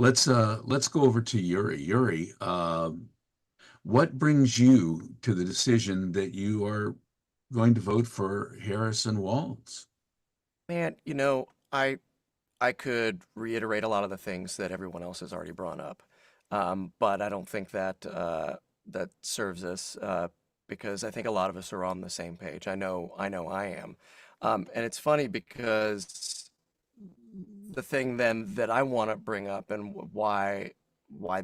Let's go over to Yuri. Yuri, what brings you to the decision that you are going to vote for Harrison Walz? Man, I could reiterate a lot of the things that everyone else has already brought up, but I don't think that that serves us because I think a lot of us are on the same page. I know I am, and it's funny because the thing then that I want to bring up and why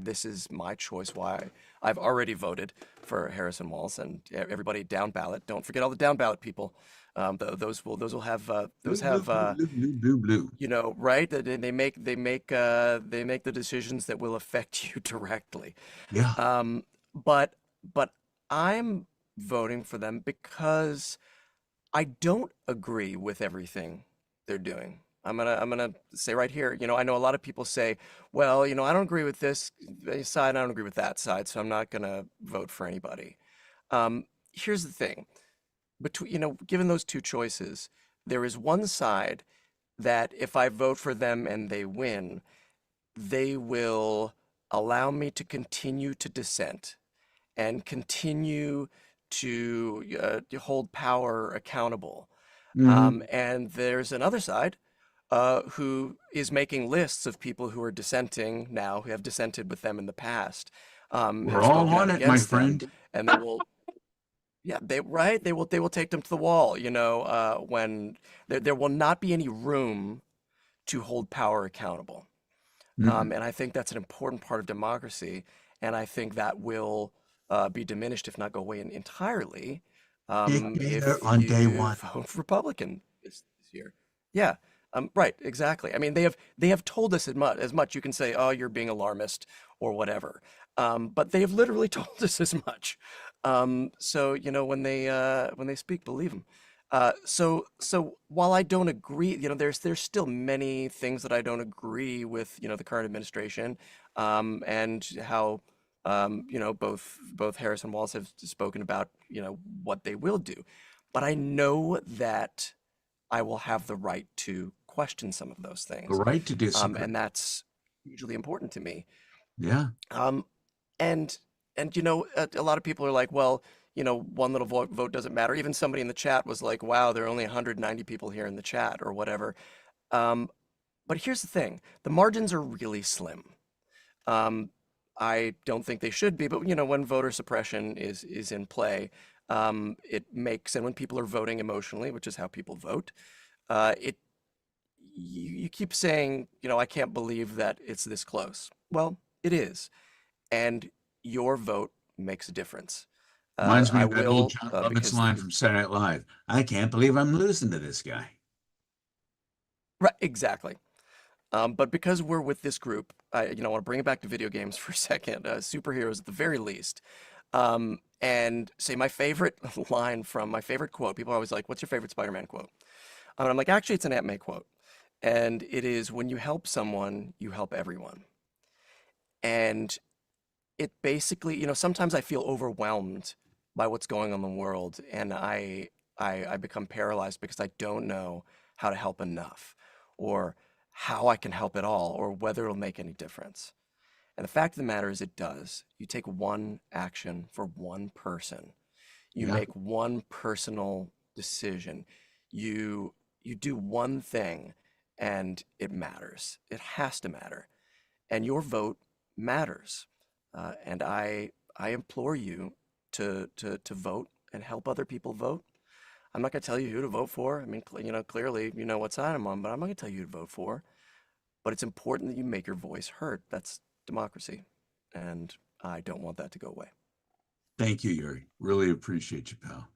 this is my choice, why I've already voted for Harrison Walz and everybody down ballot. Don't forget all the down ballot people. Those will have Blue, blue, blue, blue, blue, blue, blue. right? That they make the decisions that will affect you directly. Yeah. Um, but but I'm voting for them because I don't agree with everything they're doing. I'm gonna say right here, I know a lot of people say, well, I don't agree with this side, I don't agree with that side, so I'm not gonna vote for anybody. Here's the thing, given those two choices, there is one side that if I vote for them and they win, they will allow me to continue to dissent and continue to hold power accountable. Hmm. And there's another side who is making lists of people who are dissenting now, who have dissented with them in the past, We're have all spoken on out it, my against them, friend. and yeah, they will take them to the wall. When there will not be any room to hold power accountable. Mm-mm. And I think that's an important part of democracy. And I think that will be diminished, if not go away entirely, Dictator if on day you one. vote Republican this year. Yeah, right, exactly. I mean, they have told us as much. You can say, oh, you're being alarmist or whatever, but they have literally told us as much. So when they speak, believe them. So while I don't agree, there's still many things that I don't agree with, the current administration, and how, both Harris and Walz have spoken about, what they will do. But I know that I will have the right to question some of those The things, right to disagree. and that's hugely important to me. Yeah. Um, and a lot of people are like, well, one little vote doesn't matter. Even somebody in the chat was like, wow, there are only 190 people here in the chat or whatever. Um, but here's the thing, the margins are really slim. Um, I don't think they should be, but when voter suppression is in play, it makes, and when people are voting emotionally, which is how people vote, it you keep saying, I can't believe that it's this close. Well, it is, and your vote makes a difference. Reminds me I of that old will, John Lovitz because line from Saturday Night Live. I can't believe I'm losing to this guy. right, exactly. But because we're with this group, I want to bring it back to video games for a second. Superheroes at the very least. And say my favorite line from my favorite quote. People are always like, "What's your favorite Spider-Man quote?" And I'm like, actually, it's an Aunt May quote, and it is, "When you help someone, you help everyone." And it basically, sometimes I feel overwhelmed by what's going on in the world, and I become paralyzed because I don't know how to help enough, or how I can help at all, or whether it'll make any difference. And the fact of the matter is, it does. You take one action for one person. You Yeah. make one personal decision. You do one thing, and it matters. It has to matter, and your vote matters. And I implore you to vote and help other people vote. I'm not going to tell you who to vote for. I mean, clearly you know what side I'm on, but I'm not going to tell you who to vote for. But it's important that you make your voice heard. That's democracy, and I don't want that to go away. Thank you, Yuri. Really appreciate you, pal.